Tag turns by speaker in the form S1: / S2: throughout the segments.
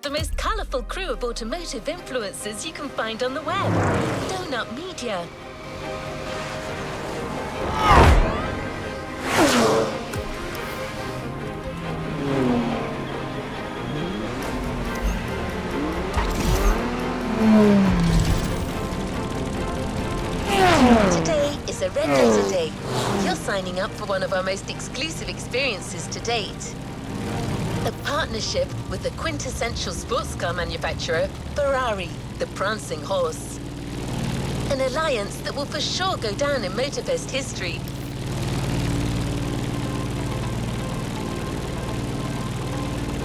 S1: The most colourful crew of automotive influencers you can find on the web. Donut Media. Today is a Red Letter Day. You're signing up for one of our most exclusive experiences to date. A partnership with the quintessential sports car manufacturer, Ferrari, the prancing horse. An alliance that will for sure go down in Motorfest history.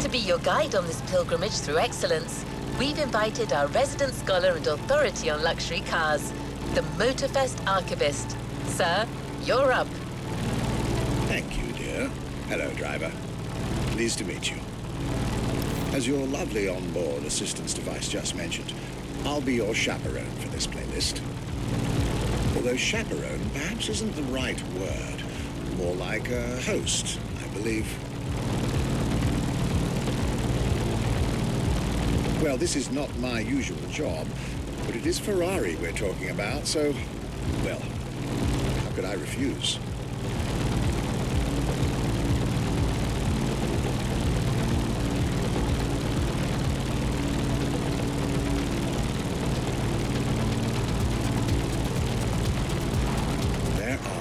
S1: To be your guide on this pilgrimage through excellence, we've invited our resident scholar and authority on luxury cars, the Motorfest archivist. Sir, you're up.
S2: Thank you, dear. Hello, driver. Pleased to meet you. As your lovely onboard assistance device just mentioned, I'll be your chaperone for this playlist. Although chaperone perhaps isn't the right word. More like a host, I believe. Well, this is not my usual job, but it is Ferrari we're talking about, so, well, how could I refuse?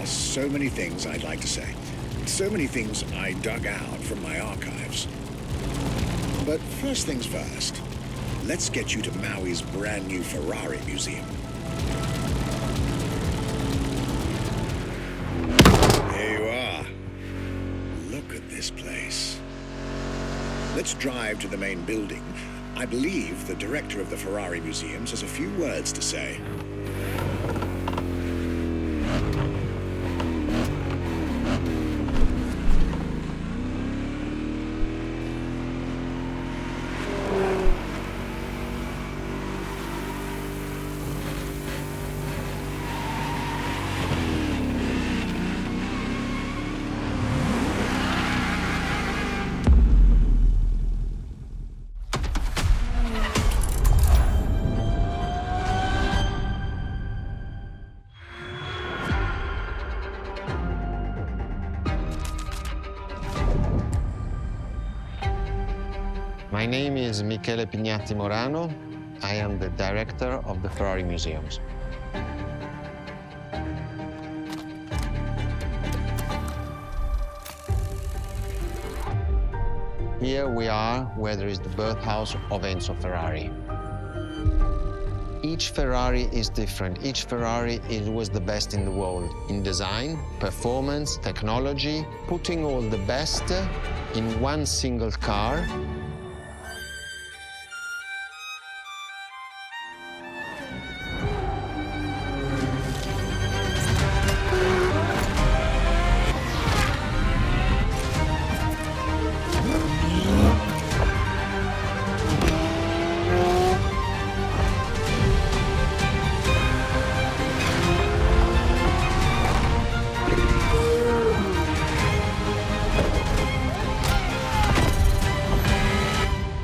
S2: So many things I'd like to say. So many things I dug out from my archives. But first things first, let's get you to Maui's brand new Ferrari museum. Here you are. Look at this place. Let's drive to the main building. I believe the director of the Ferrari museums has a few words to say.
S3: My name is Michele Pignatti Morano. I am the director of the Ferrari Museums. Here we are where there is the birthhouse of Enzo Ferrari. Each Ferrari is different. Each Ferrari was the best in the world in design, performance, technology, putting all the best in one single car.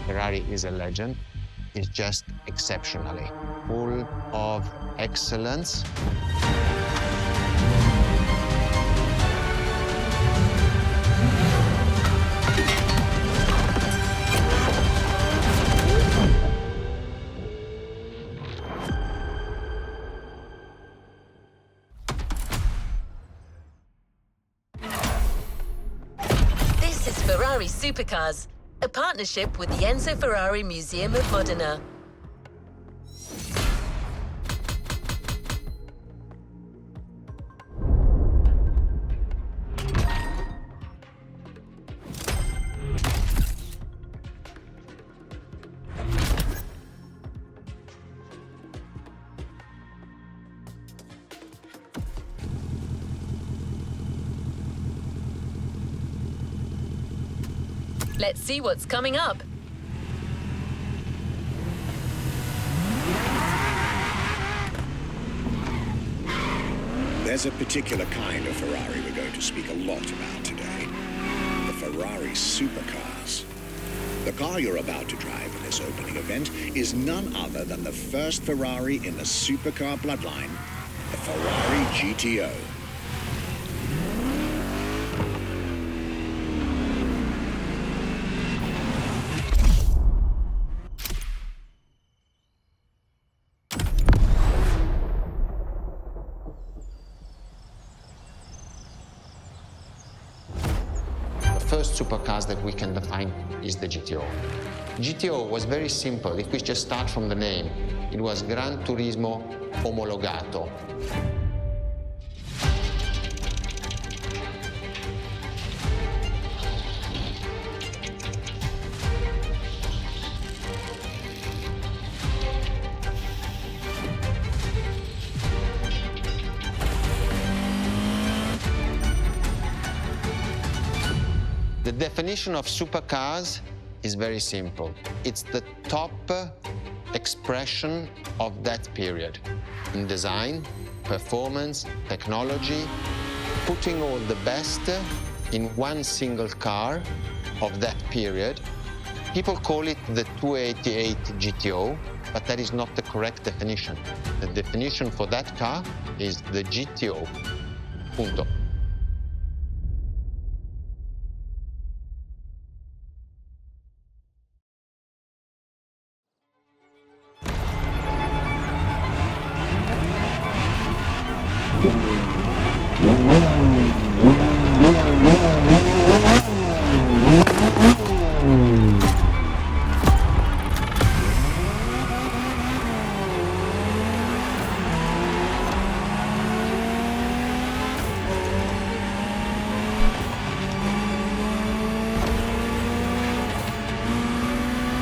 S3: Ferrari is a legend. It's just exceptionally full of excellence.
S1: This is Ferrari Supercars, a partnership with the Enzo Ferrari Museum of Modena. Let's see what's coming up.
S2: There's a particular kind of Ferrari we're going to speak a lot about today. The Ferrari supercars. The car you're about to drive in this opening event is none other than the first Ferrari in the supercar bloodline, the Ferrari GTO.
S3: The first supercars that we can define is the GTO. GTO was very simple. If we just start from the name, it was Gran Turismo Omologato. The definition of supercars is very simple. It's the top expression of that period in design, performance, technology, putting all the best in one single car of that period. People call it the 288 GTO, but that is not the correct definition. The definition for that car is the GTO. Punto.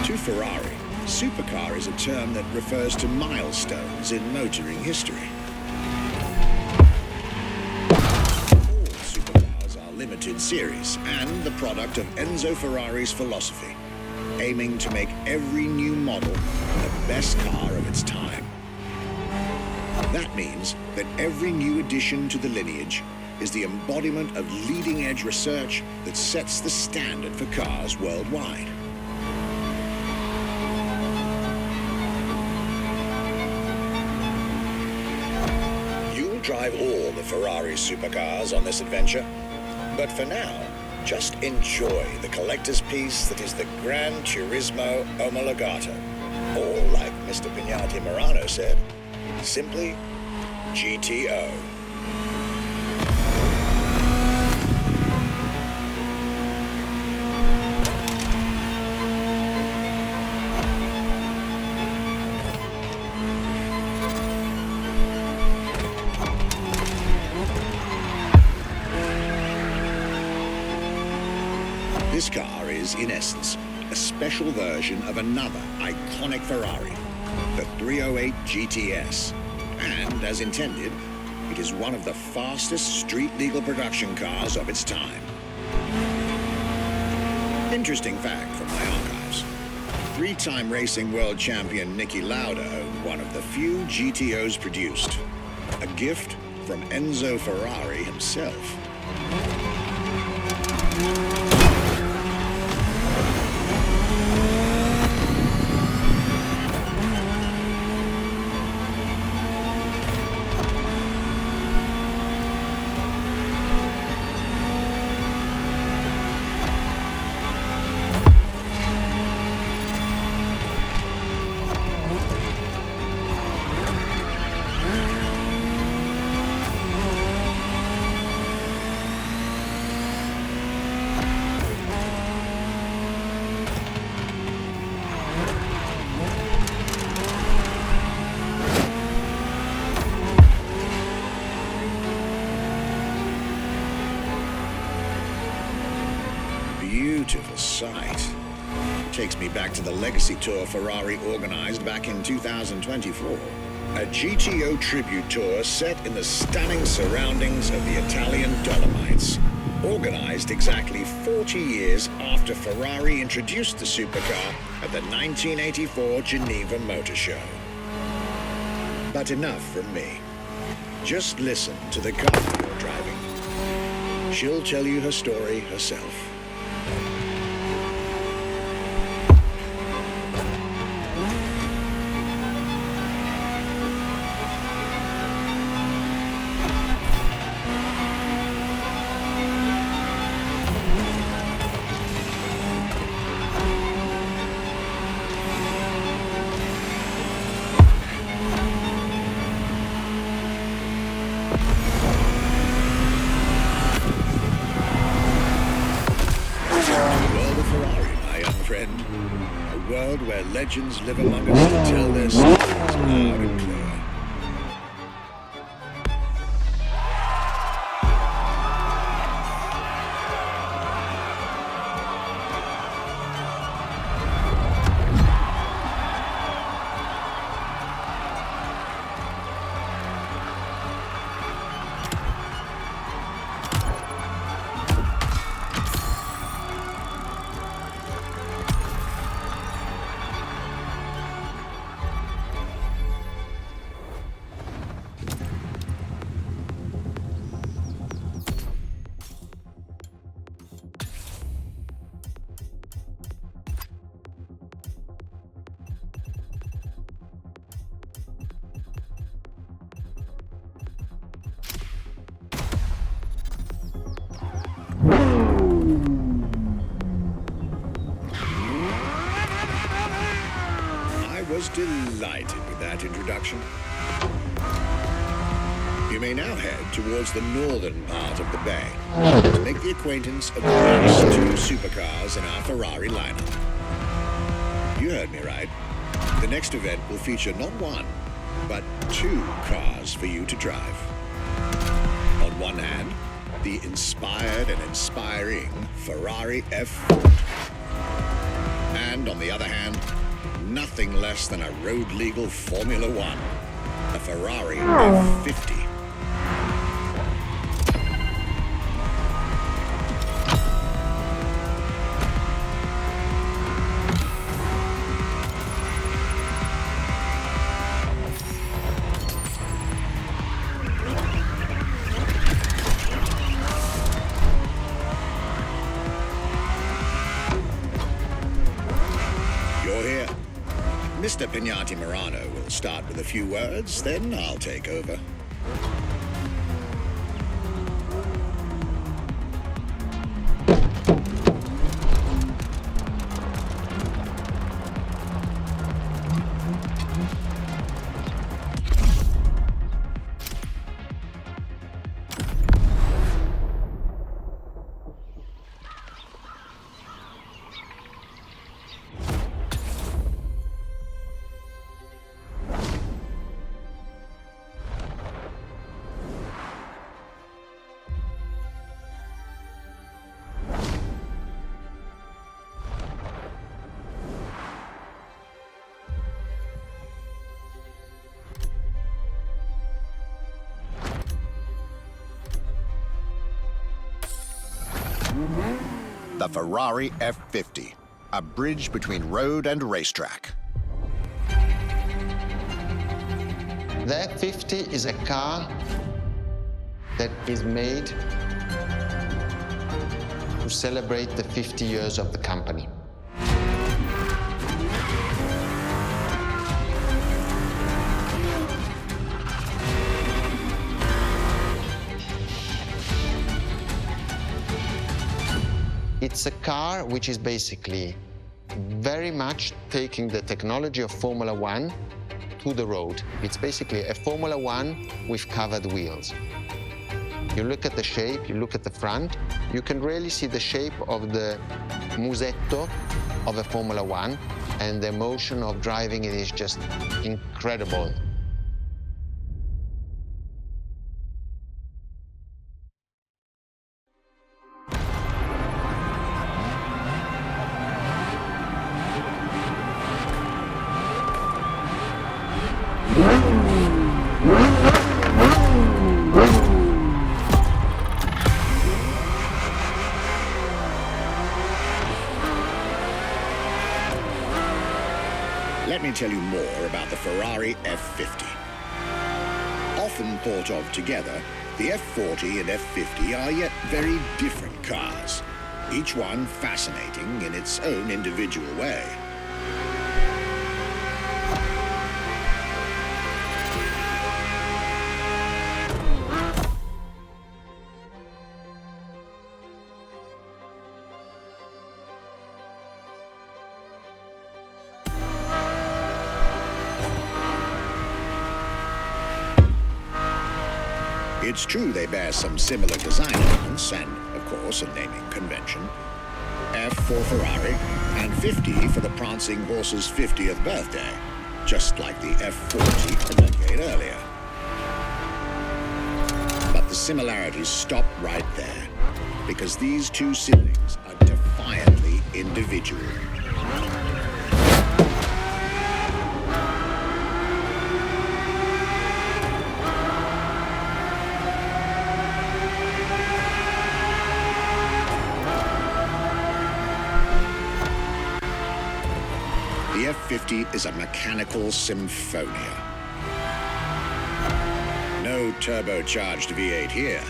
S2: To Ferrari, supercar is a term that refers to milestones in motoring history. All supercars are limited series and the product of Enzo Ferrari's philosophy, aiming to make every new model the best car of its time. That means that every new addition to the lineage is the embodiment of leading-edge research that sets the standard for cars worldwide. You'll drive all the Ferrari supercars on this adventure, but for now, just enjoy the collector's piece that is the Gran Turismo Omologato, or like Mr. Pignati Morano said, simply GTO. This car is, in essence, a special version of another iconic Ferrari, the 308 GTS. And, as intended, it is one of the fastest street-legal production cars of its time. Interesting fact from my archives. Three-time racing world champion Niki Lauda owned one of the few GTOs produced. A gift from Enzo Ferrari himself. Beautiful sight. Takes me back to the Legacy Tour Ferrari organized back in 2024. A GTO tribute tour set in the stunning surroundings of the Italian Dolomites. Organized exactly 40 years after Ferrari introduced the supercar at the 1984 Geneva Motor Show. But enough from me. Just listen to the car you're driving. She'll tell you her story herself. The world of Ferrari, my young friend. A world where legends live among us to tell their stories loud and clear. I was delighted with that introduction. You may now head towards the northern part of the bay to make the acquaintance of the next two supercars in our Ferrari lineup. You heard me right. The next event will feature not one, but two cars for you to drive. On one hand, the inspired and inspiring Ferrari F40. And on the other hand, nothing less than a road-legal Formula One, a Ferrari F50. You're here. Mr. Pignati Morano will start with a few words, then I'll take over. The Ferrari F50, a bridge between road and racetrack.
S3: The F50 is a car that is made to celebrate the 50 years of the company. It's a car which is basically very much taking the technology of Formula One to the road. It's basically a Formula One with covered wheels. You look at the shape, you look at the front, you can really see the shape of the musetto of a Formula One, and the emotion of driving it is just incredible.
S2: Let me tell you more about the Ferrari F50. Often thought of together, the F40 and F50 are yet very different cars, each one fascinating in its own individual way. It's true they bear some similar design elements and, of course, a naming convention. F for Ferrari, and 50 for the prancing horse's 50th birthday, just like the F40 a decade earlier. But the similarities stop right there, because these two siblings are defiantly individual. The F50 is a mechanical symphonia. No turbocharged V8 here.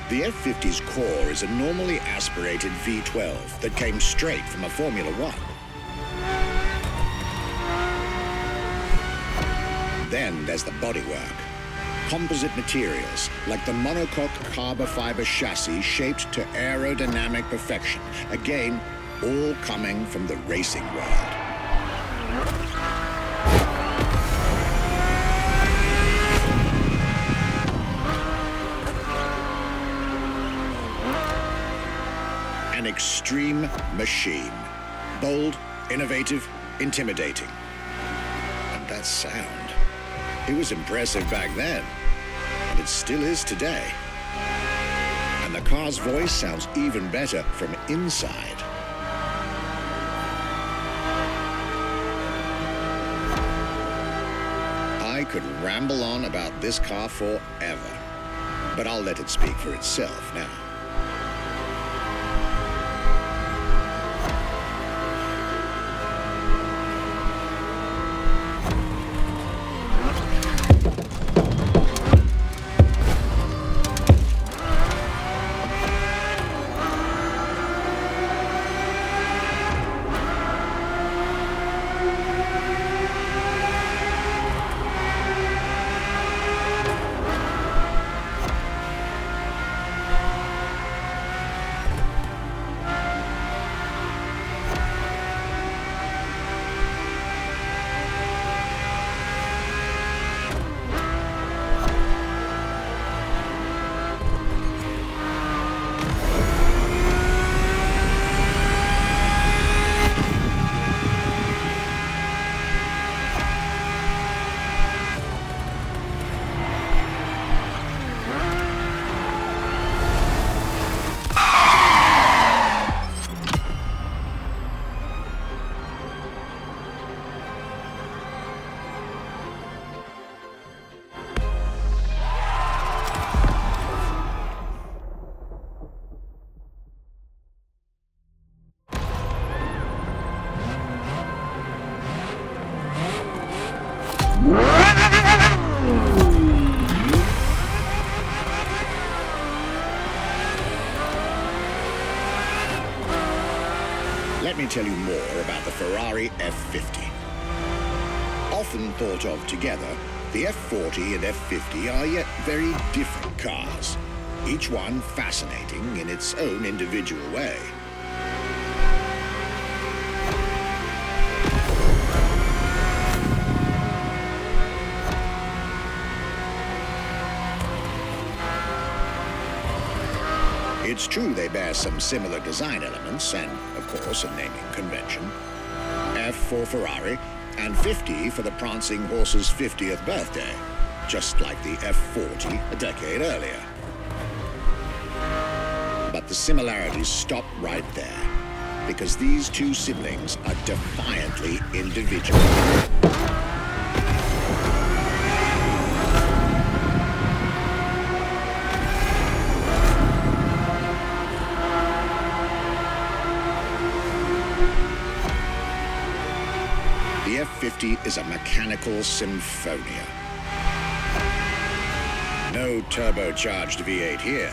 S2: The F50's core is a normally aspirated V12 that came straight from a Formula One. Then there's the bodywork. Composite materials, like the monocoque carbon fiber chassis shaped to aerodynamic perfection. Again, all coming from the racing world. An extreme machine. Bold, innovative, intimidating. And that sound. It was impressive back then, and it still is today. And the car's voice sounds even better from inside. I could ramble on about this car forever, but I'll let it speak for itself now. Let me tell you more about the Ferrari F50. Often thought of together, the F40 and F50 are yet very different cars, each one fascinating in its own individual way. It's true they bear some similar design elements and, of course, a naming convention. F for Ferrari and 50 for the prancing horse's 50th birthday, just like the F40 a decade earlier. But the similarities stop right there, because these two siblings are defiantly individual. The F50 is a mechanical symphonia. No turbocharged V8 here.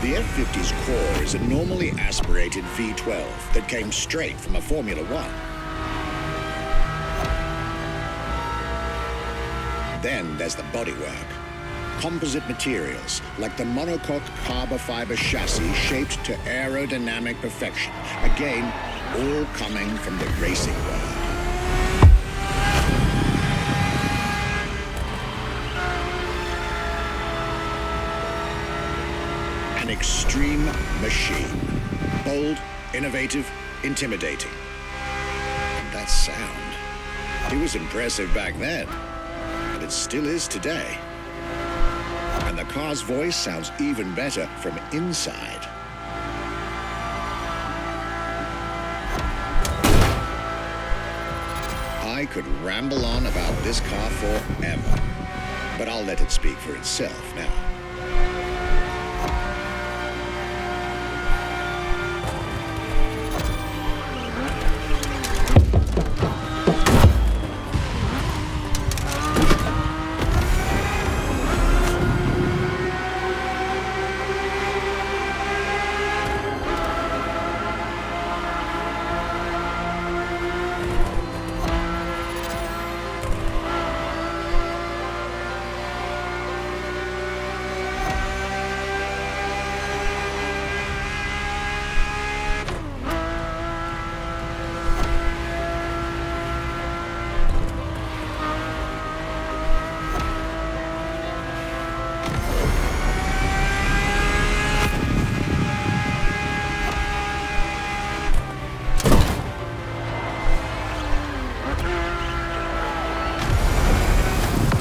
S2: The F50's core is a normally aspirated V12 that came straight from a Formula One. Then there's the bodywork. Composite materials, like the monocoque carbon fiber chassis shaped to aerodynamic perfection. Again, all coming from the racing world. An extreme machine. Bold, Innovative, intimidating. And that sound, it was impressive back then, but it still is today. And the car's voice sounds even better from inside. I could ramble on about this car forever, but I'll let it speak for itself now.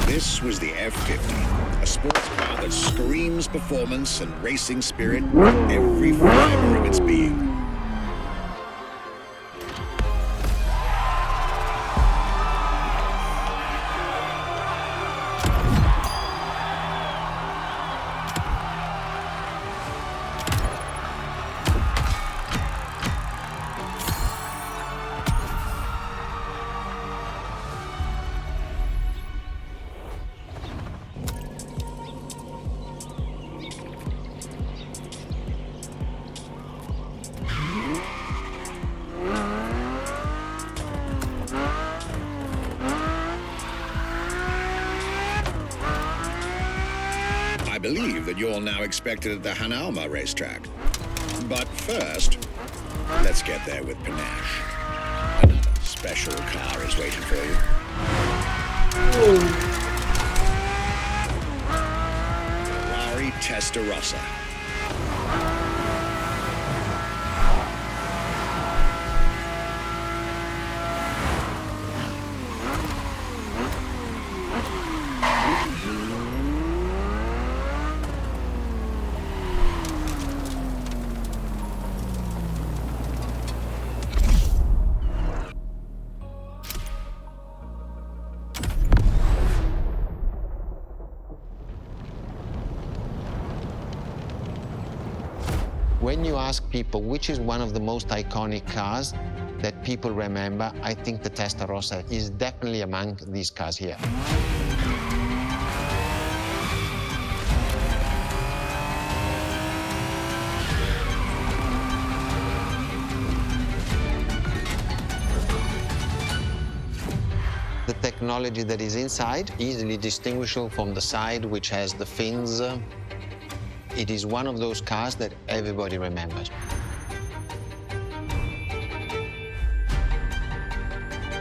S2: This was the F50, a sports car that screams performance and racing spirit with every fiber of its being. I believe that you're now expected at the Hanauma racetrack. But first, let's get there with panache. Another special car is waiting for you. Ferrari Testarossa.
S3: When you ask people which is one of the most iconic cars that people remember, I think the Testarossa is definitely among these cars here. The technology that is inside, easily distinguishable from the side, which has the fins. It is one of those cars that everybody remembers.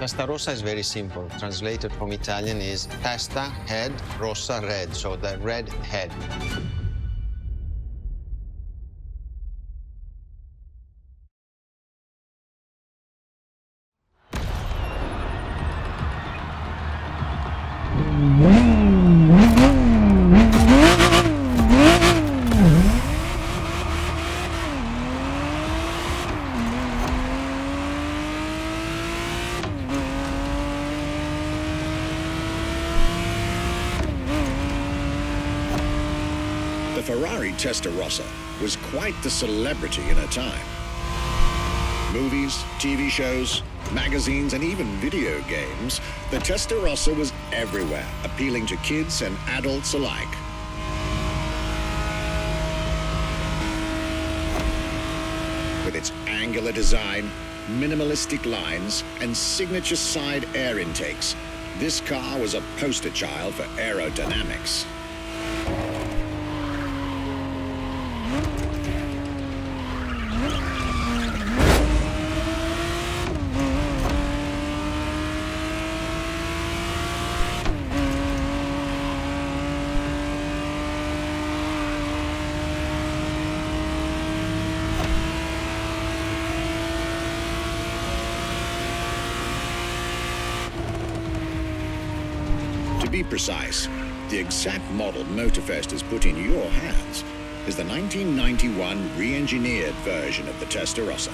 S3: Testarossa is very simple. Translated from Italian is testa, head, rossa, red, so the red head. The Ferrari Testarossa was quite the celebrity in her time. Movies, TV shows, magazines, and even video games, the Testarossa was everywhere, appealing to kids and adults alike. With its angular design, minimalistic lines, and signature side air intakes, this car was a poster child for aerodynamics.
S2: be precise, the exact model Motorfest has put in your hands is the 1991 re-engineered version of the Testarossa,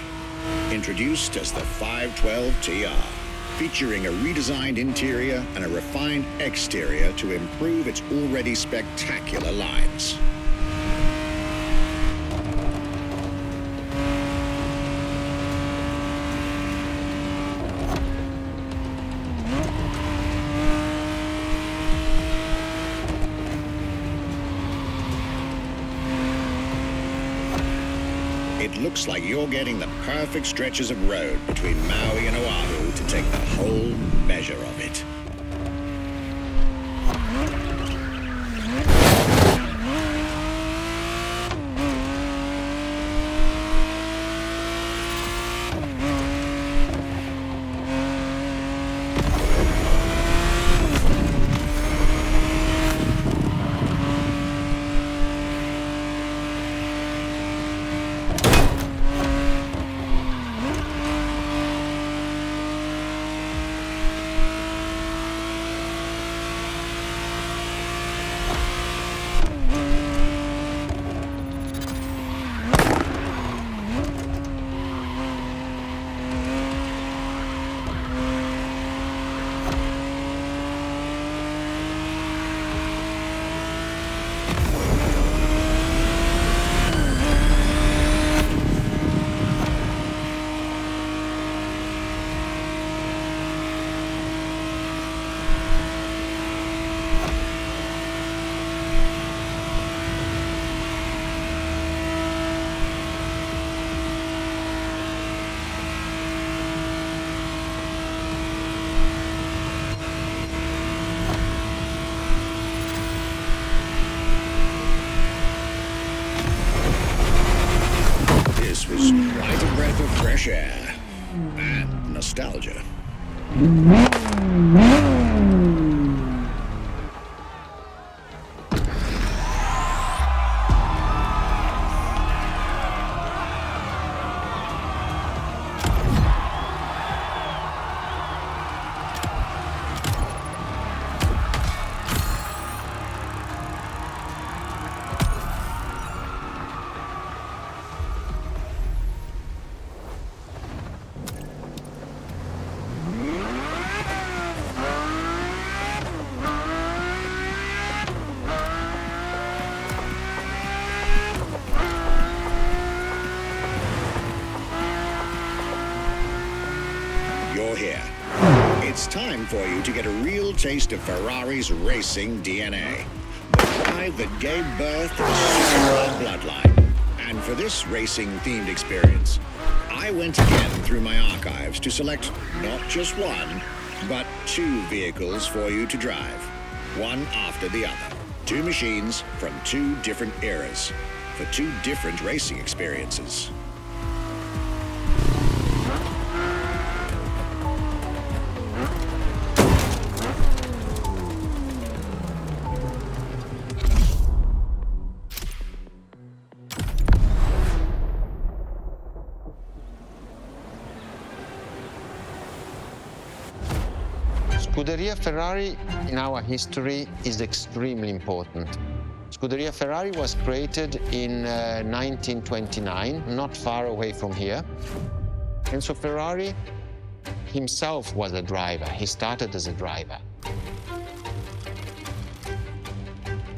S2: introduced as the 512 TR, featuring a redesigned interior and a refined exterior to improve its already spectacular lines. It looks like you're getting the perfect stretches of road between Maui and Oahu to take the whole measure of it. This was quite a breath of fresh air and nostalgia. You're here. It's time for you to get a real taste of Ferrari's racing DNA. The drive that gave birth to the supercar bloodline. And for this racing-themed experience, I went again through my archives to select not just one, but two vehicles for you to drive, one after the other. Two machines from two different eras, for two different racing experiences.
S3: Scuderia Ferrari in our history is extremely important. Scuderia Ferrari was created in 1929, not far away from here. Enzo Ferrari himself was a driver. He started as a driver.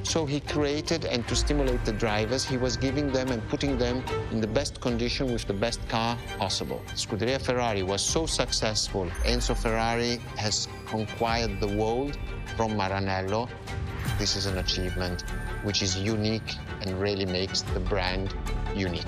S3: So he created, and to stimulate the drivers, he was giving them and putting them in the best condition with the best car possible. Scuderia Ferrari was so successful. Enzo Ferrari has conquered the world from Maranello. This is an achievement which is unique and really makes the brand unique.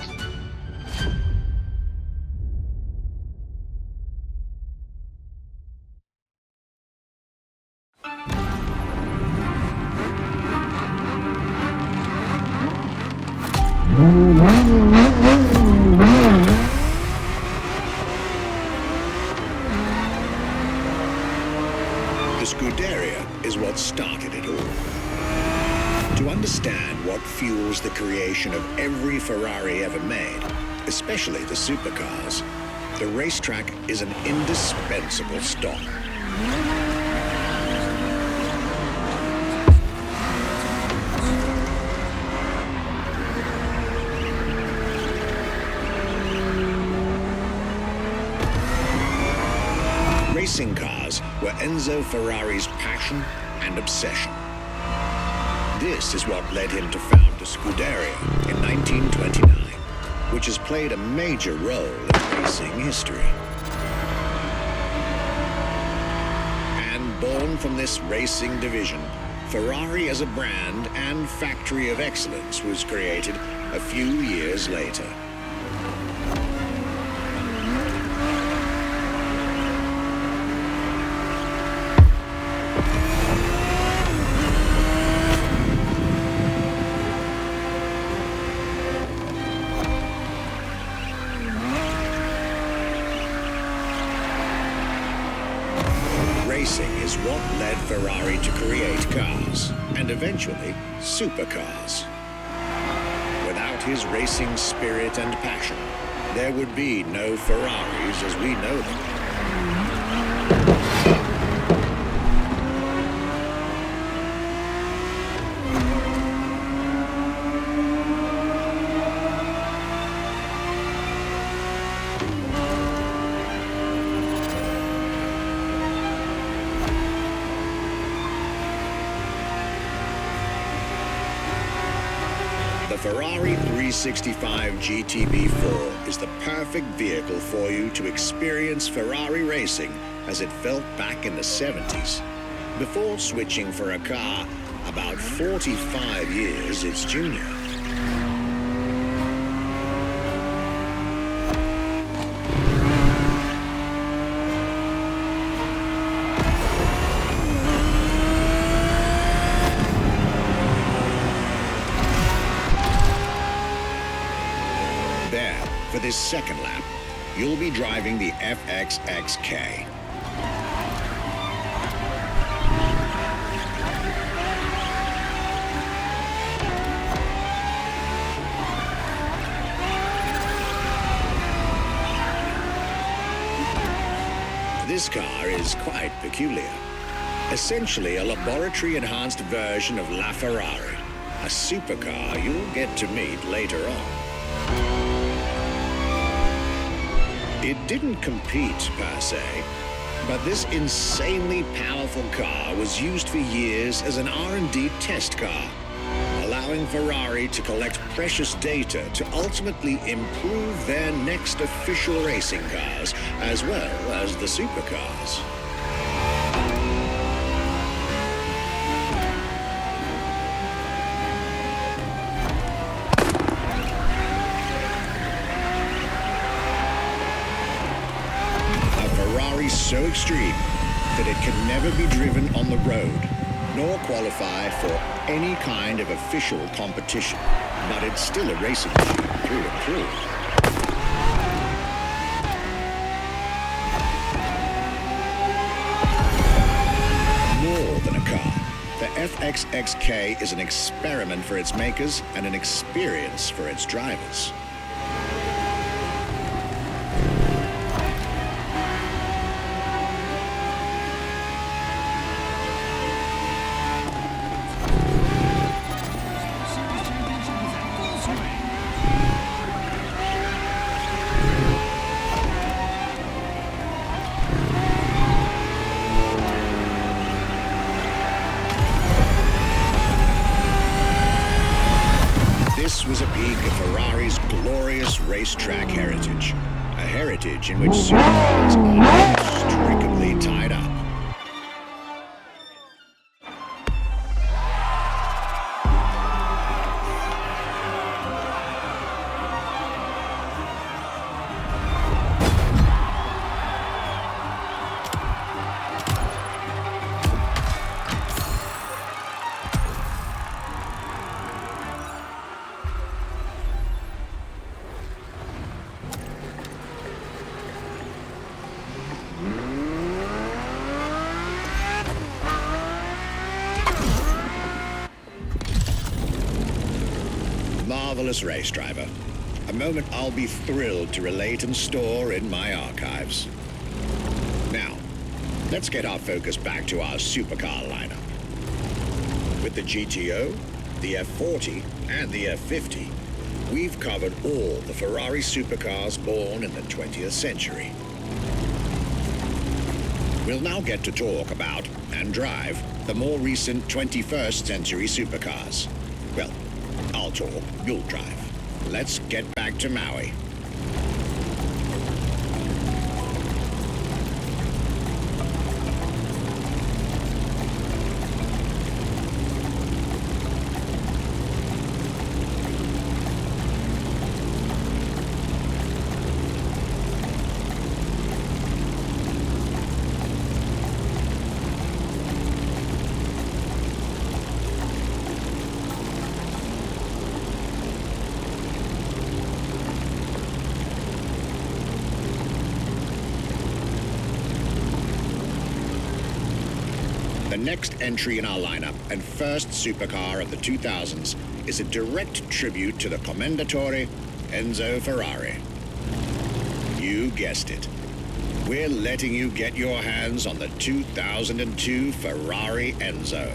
S2: The Scuderia is what started it all. To understand what fuels the creation of every Ferrari ever made, especially the supercars, the racetrack is an indispensable stop. racing cars were Enzo Ferrari's passion and obsession. This is what led him to found the Scuderia in 1929, which has played a major role in racing history. And born from this racing division, Ferrari as a brand and factory of excellence was created a few years later. Racing is what led Ferrari to create cars, and eventually supercars. Without his racing spirit and passion, there would be no Ferraris as we know them. The Ferrari 365 GTB4 is the perfect vehicle for you to experience Ferrari racing as it felt back in the 70s, before switching for a car about 45 years its junior. There, for this second lap, you'll be driving the FXXK. This car is quite peculiar. Essentially a laboratory-enhanced version of La Ferrari, a supercar you'll get to meet later on. It didn't compete, per se, but this insanely powerful car was used for years as an R&D test car, allowing Ferrari to collect precious data to ultimately improve their next official racing cars, as well as the supercars. So extreme that it can never be driven on the road, nor qualify for any kind of official competition. But it's still a racing machine through and through. More than a car, the FXXK is an experiment for its makers and an experience for its drivers. This was a peak of Ferrari's glorious racetrack heritage, a heritage in which supercars are inextricably tied up. Marvelous race driver. A moment I'll be thrilled to relate and store in my archives. Now, let's get our focus back to our supercar lineup. With the GTO, the F40, and the F50, we've covered all the Ferrari supercars born in the 20th century. We'll now get to talk about, and drive, the more recent 21st century supercars. Well, I'll talk, you'll drive. Let's get back to Maui. The next entry in our lineup and first supercar of the 2000s is a direct tribute to the Commendatore Enzo Ferrari. You guessed it. We're letting you get your hands on the 2002 Ferrari Enzo.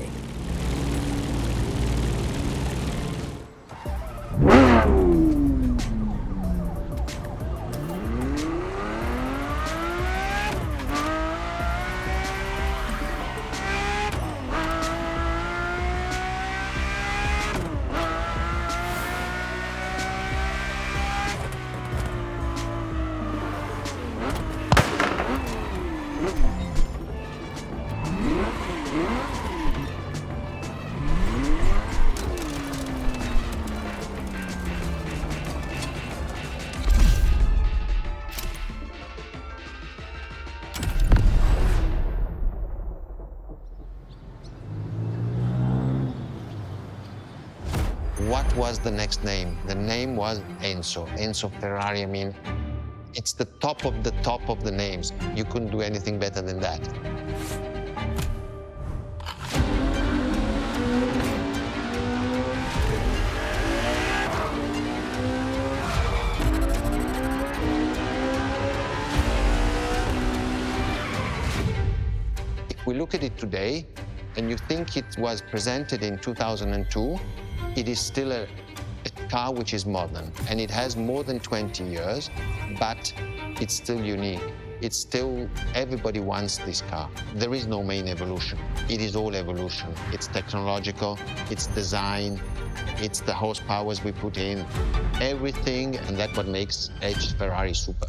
S3: What was the next name? The name was Enzo. Enzo Ferrari, I mean, it's the top of the names. You couldn't do anything better than that. If we look at it today, and you think it was presented in 2002, it is still a car which is modern, and it has more than 20 years, but it's still unique. It's still, everybody wants this car. There is no main evolution. It is all evolution. It's technological, it's design, it's the horsepowers we put in, everything, and that's what makes Edge Ferrari super.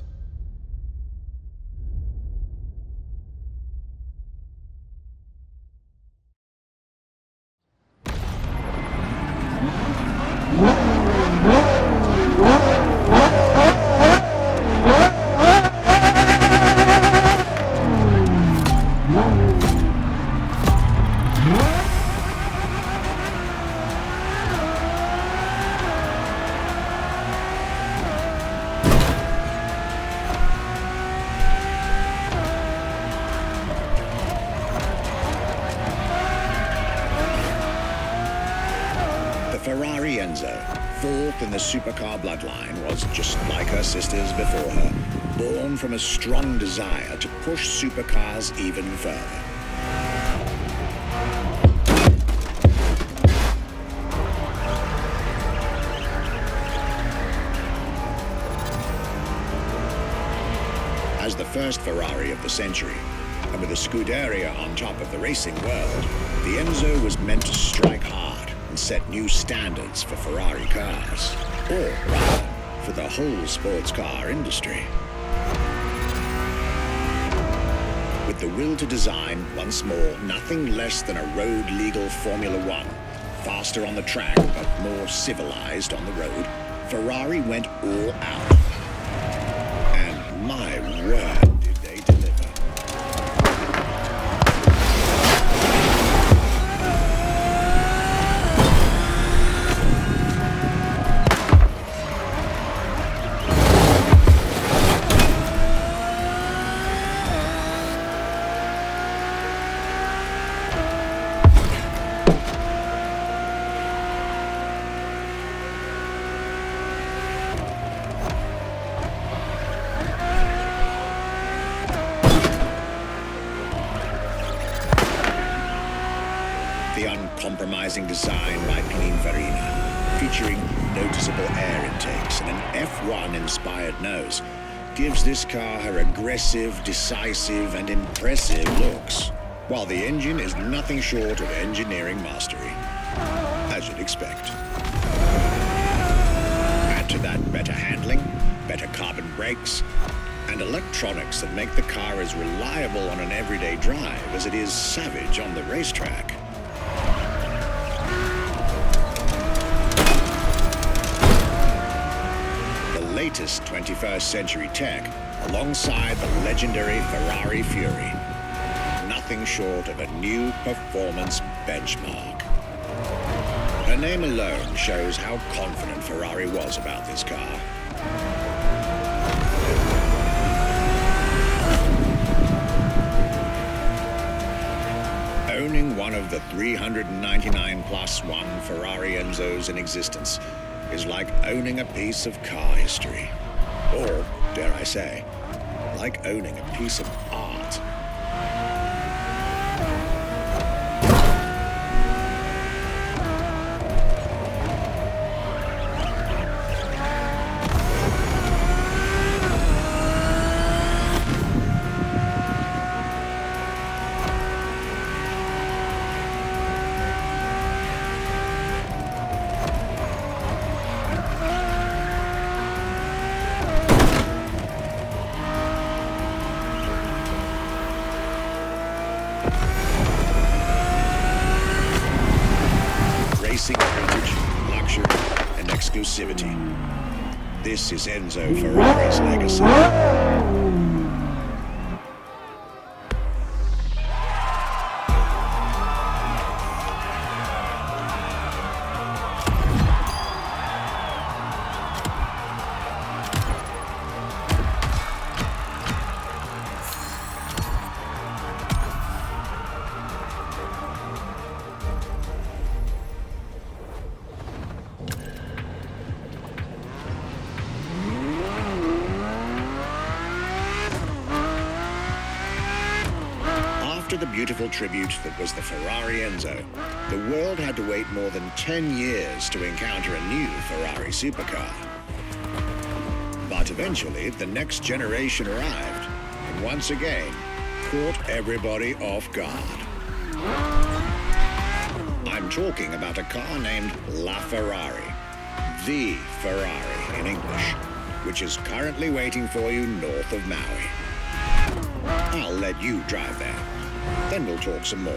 S2: Ferrari Enzo, fourth in the supercar bloodline, was just like her sisters before her, born from a strong desire to push supercars even further. As the first Ferrari of the century, and with a Scuderia on top of the racing world, the Enzo was meant to strike hard and set new standards for Ferrari cars, or rather, for the whole sports car industry. With the will to design, once more, nothing less than a road-legal Formula One, faster on the track, but more civilized on the road, Ferrari went all out. And my word, did they deliver. The uncompromising design by Pininfarina, featuring noticeable air intakes and an F1-inspired nose, gives this car her aggressive, decisive, and impressive looks, while the engine is nothing short of engineering mastery, as you'd expect. Add to that better handling, better carbon brakes, and electronics that make the car as reliable on an everyday drive as it is savage on the racetrack. The latest 21st century tech, alongside the legendary Ferrari Fury. Nothing short of a new performance benchmark. Her name alone shows how confident Ferrari was about this car. Owning one of the 399 plus one Ferrari Enzos in existence is like owning a piece of car history. Or, dare I say, like owning a piece of art. Heritage, luxury, and exclusivity. This is Enzo Ferrari's legacy. After the beautiful tribute that was the Ferrari Enzo, the world had to wait more than 10 years to encounter a new Ferrari supercar. But eventually, the next generation arrived, and once again, caught everybody off guard. I'm talking about a car named La Ferrari, the Ferrari in English, which is currently waiting for you north of Maui. I'll let you drive there. Then we'll talk some more.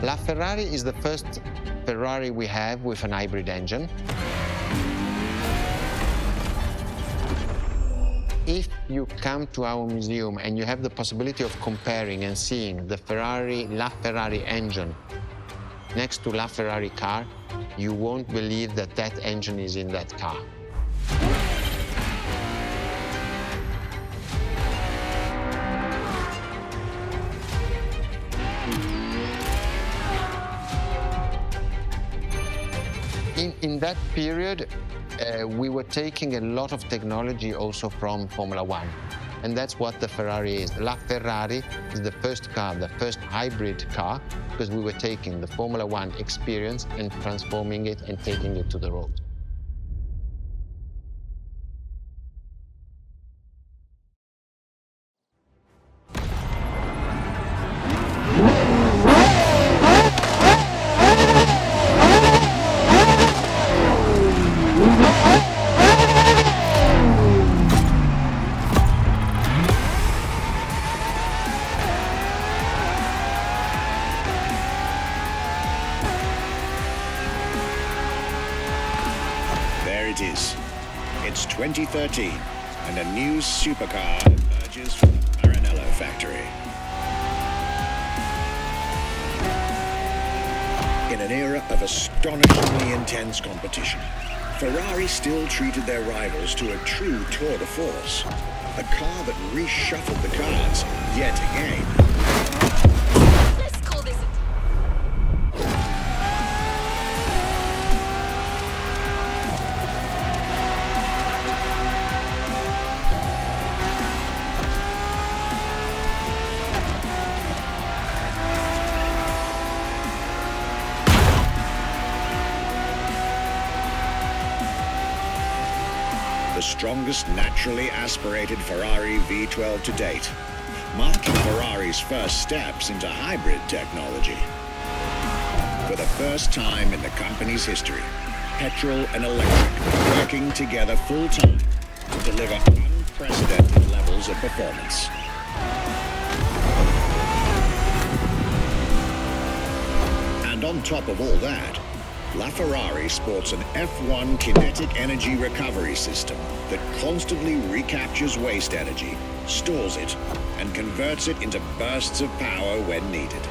S3: La Ferrari is the first Ferrari we have with an hybrid engine. If you come to our museum and you have the possibility of comparing and seeing the La Ferrari engine next to La Ferrari car, you won't believe that that engine is in that car. In that period, we were taking a lot of technology also from Formula One. And that's what the Ferrari is. La Ferrari is the first car, the first hybrid car, because we were taking the Formula One experience and transforming it and taking it to the road.
S2: It is. It's 2013, and a new supercar emerges from the Renato. factory. In an era of astonishingly intense competition, Ferrari still treated their rivals to a true tour de force. A car that reshuffled the cards yet again.
S1: Let's call this
S2: the strongest naturally aspirated Ferrari V12 to date, marking Ferrari's first steps into hybrid technology. For the first time in the company's history, petrol and electric working together full-time to deliver unprecedented levels of performance. And on top of all that, LaFerrari sports an F1 kinetic energy recovery system that constantly recaptures waste energy, stores it, and converts it into bursts of power when needed.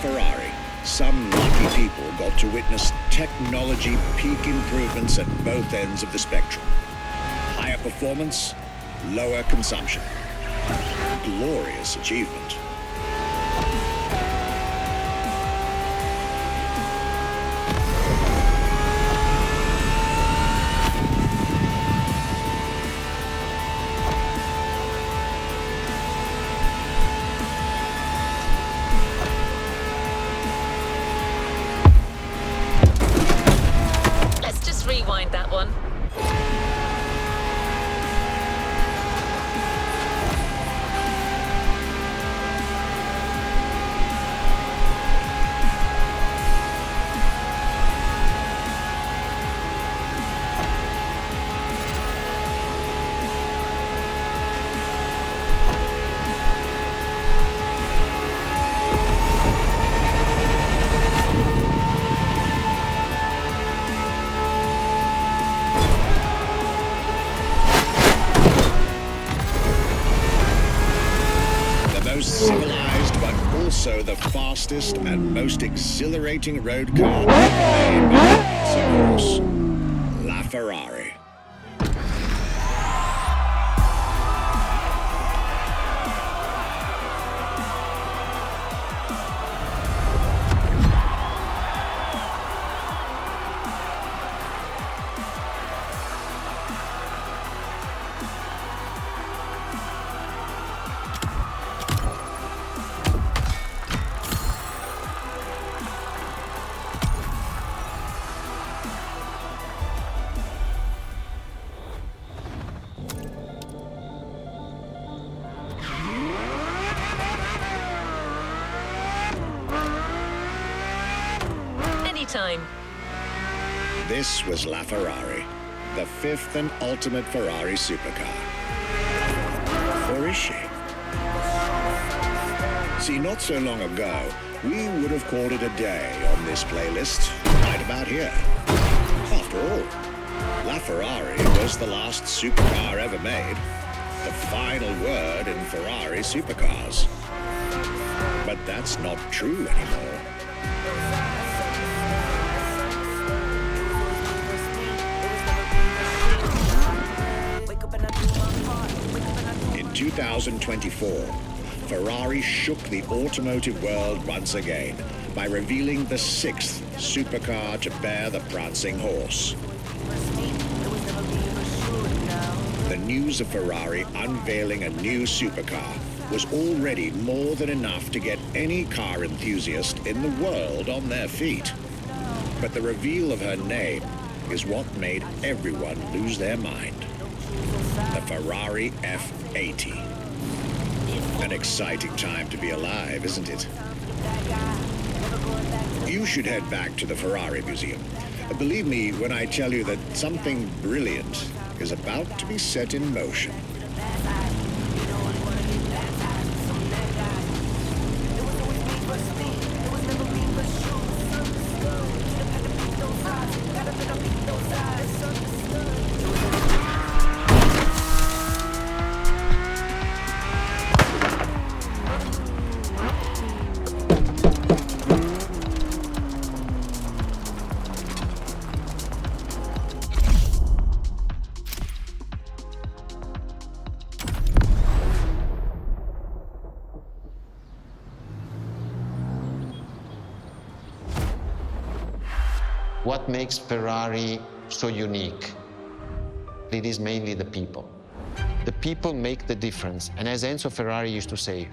S2: Ferrari, some lucky people got to witness technology peak improvements at both ends of the spectrum. Higher performance, lower consumption. Glorious achievement.
S1: Rewind that one.
S2: Civilized, but also the fastest and most exhilarating road car made by of course, LaFerrari.
S1: Time.
S2: This was LaFerrari, the fifth and ultimate Ferrari supercar. Or is she? See, not so long ago, we would have called it a day on this playlist, right about here. After all, LaFerrari was the last supercar ever made, the final word in Ferrari supercars. But that's not true anymore. In 2024, Ferrari shook the automotive world once again by revealing the sixth supercar to bear the prancing horse. The news of Ferrari unveiling a new supercar was already more than enough to get any car enthusiast in the world on their feet. But the reveal of her name is what made everyone lose their mind. The Ferrari F80. An exciting time to be alive, isn't it? You should head back to the Ferrari Museum. Believe me when I tell you that something brilliant is about to be set in motion.
S3: What makes Ferrari so unique? It is mainly the people. The people make the difference. And as Enzo Ferrari used to say,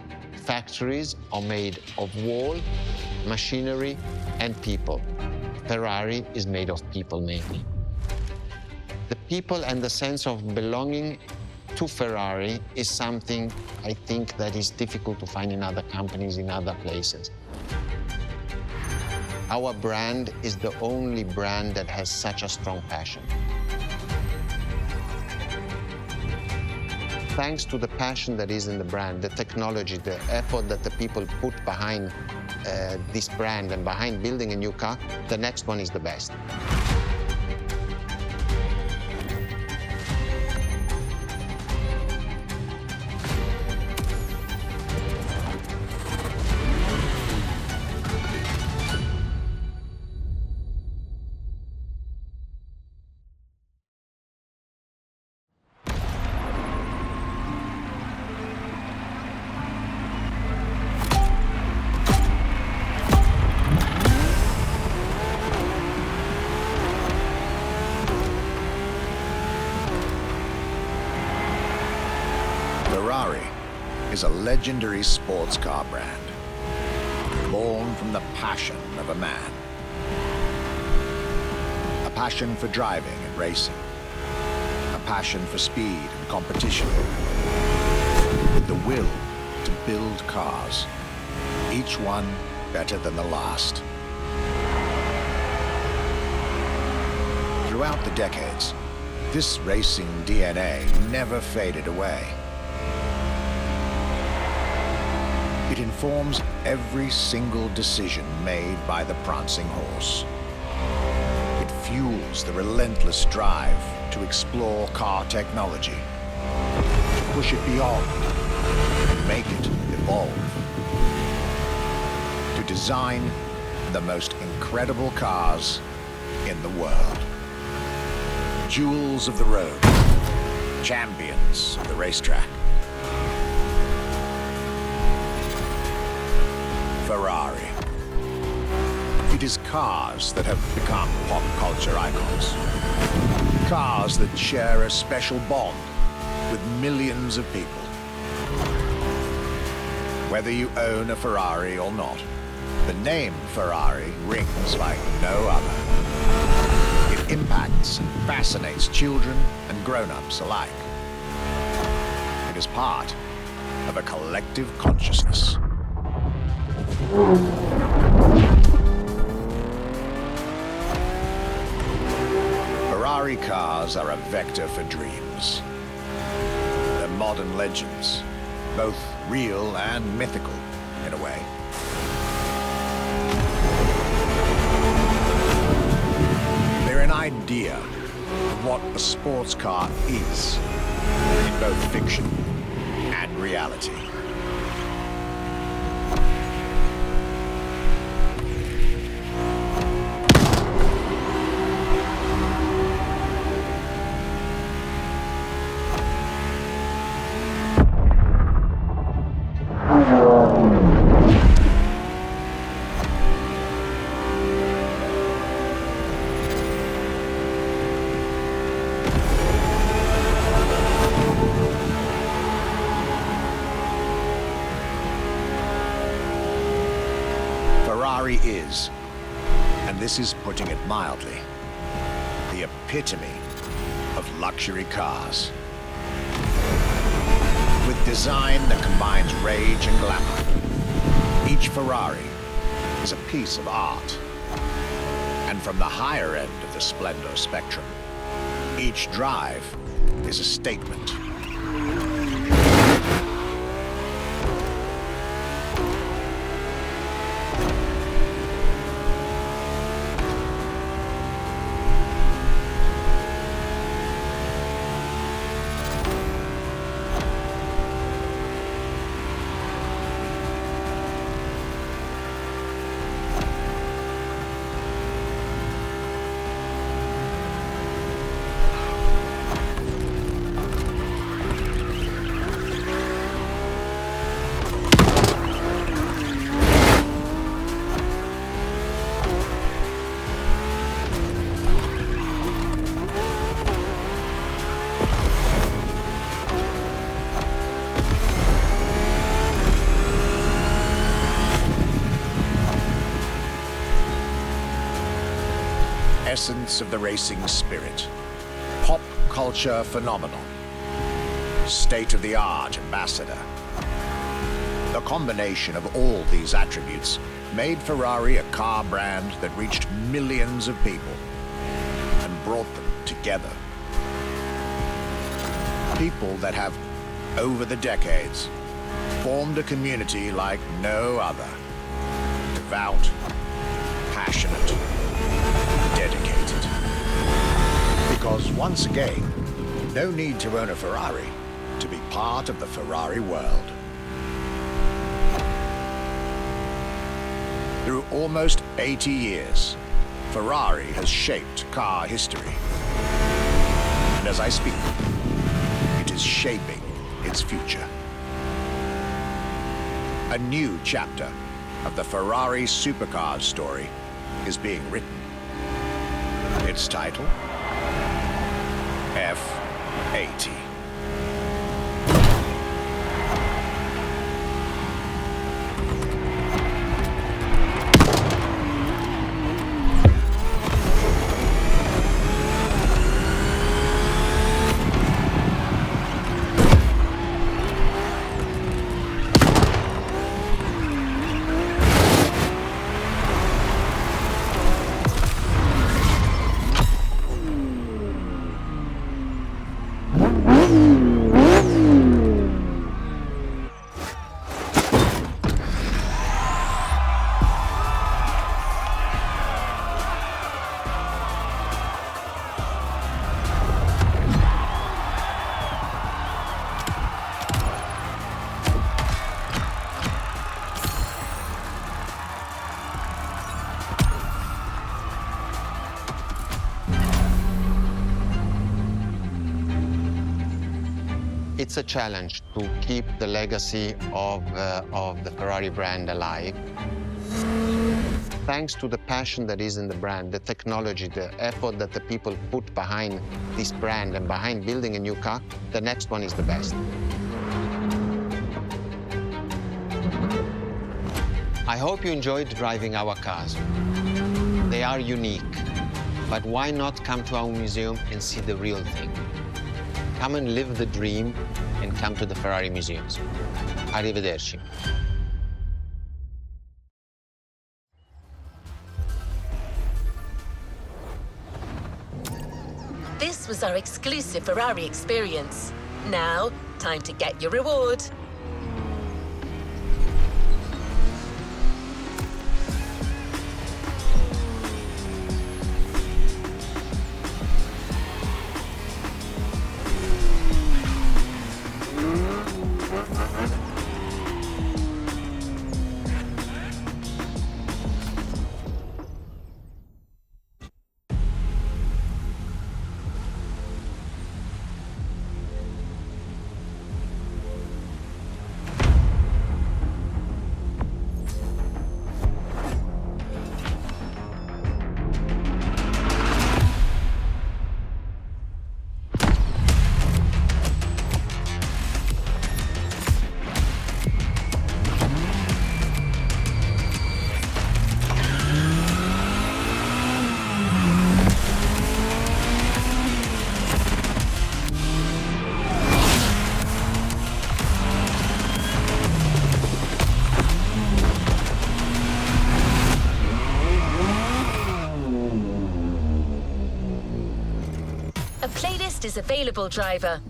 S3: factories are made of wall, machinery, and people. Ferrari is made of people mainly. The people and the sense of belonging to Ferrari is something I think that is difficult to find in other companies, in other places. Our brand is the only brand that has such a strong passion. Thanks to the passion that is in the brand, the technology, the effort that the people put behind this brand and behind building a new car, the next one is the best.
S2: Ferrari is a legendary sports car brand, born from the passion of a man. A passion for driving and racing. A passion for speed and competition. With the will to build cars, each one better than the last. Throughout the decades, this racing DNA never faded away. It informs every single decision made by the prancing horse. It fuels the relentless drive to explore car technology, to push it beyond, and make it evolve. To design the most incredible cars in the world. Jewels of the road, champions of the racetrack. Ferrari. It is cars that have become pop culture icons. Cars that share a special bond with millions of people. Whether you own a Ferrari or not, the name Ferrari rings like no other. It impacts and fascinates children and grown-ups alike. It is part of a collective consciousness. Ferrari cars are a vector for dreams. They're modern legends, both real and mythical in a way. They're an idea of what a sports car is, in both fiction and reality. Ferrari is, and this is putting it mildly, the epitome of luxury cars. With design that combines rage and glamour, each Ferrari is a piece of art. And from the higher end of the splendor spectrum, each drive is a statement. Essence of the racing spirit, pop culture phenomenon, state-of-the-art ambassador. The combination of all these attributes made Ferrari a car brand that reached millions of people and brought them together. People that have, over the decades, formed a community like no other. Devout, passionate, dedicated. Because once again, no need to own a Ferrari to be part of the Ferrari world. Through almost 80 years, Ferrari has shaped car history. And as I speak, it is shaping its future. A new chapter of the Ferrari supercars story is being written. Its title? F80.
S3: It's a challenge to keep the legacy of the Ferrari brand alive. Thanks to the passion that is in the brand, the technology, the effort that the people put behind this brand and behind building a new car, the next one is the best. I hope you enjoyed driving our cars. They are unique, but why not come to our museum and see the real thing? Come and live the dream and come to the Ferrari museums. Arrivederci.
S1: This was our exclusive Ferrari experience. Now, time to get your reward. playlist is available, driver.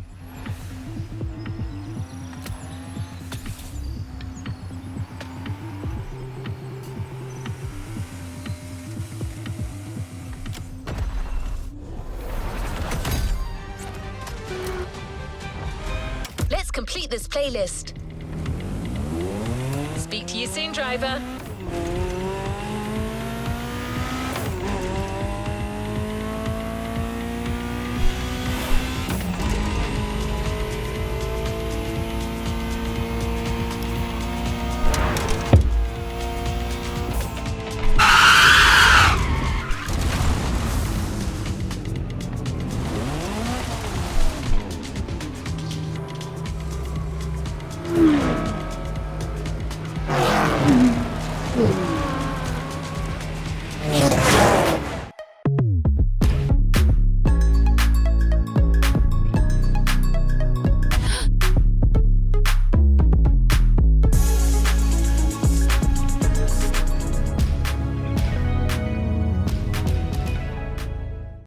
S1: Let's complete this playlist. Speak to you soon, driver.